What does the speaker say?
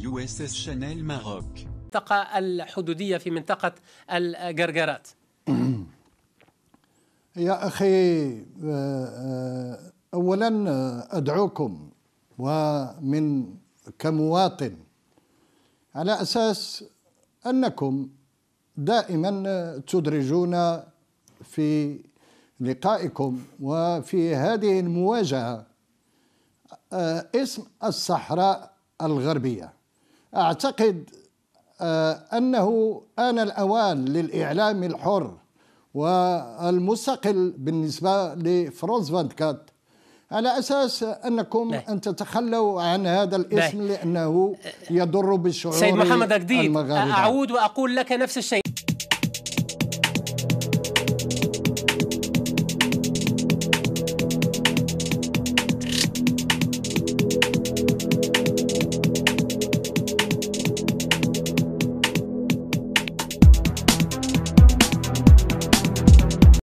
USS شانيل ماروك. المنطقة الحدودية في منطقة الجرجرات. يا أخي، أولا أدعوكم ومن كمواطن على أساس أنكم دائما تدرجون في لقائكم وفي هذه المواجهة اسم الصحراء الغربية. أعتقد أنه آن الأوان للإعلام الحر والمستقل بالنسبة لفرانس 24 على أساس أنكم أن تتخلوا عن هذا الاسم لأنه يضر بالشعور سيد محمد أكديد، المغاربة. أعود وأقول لك نفس الشيء.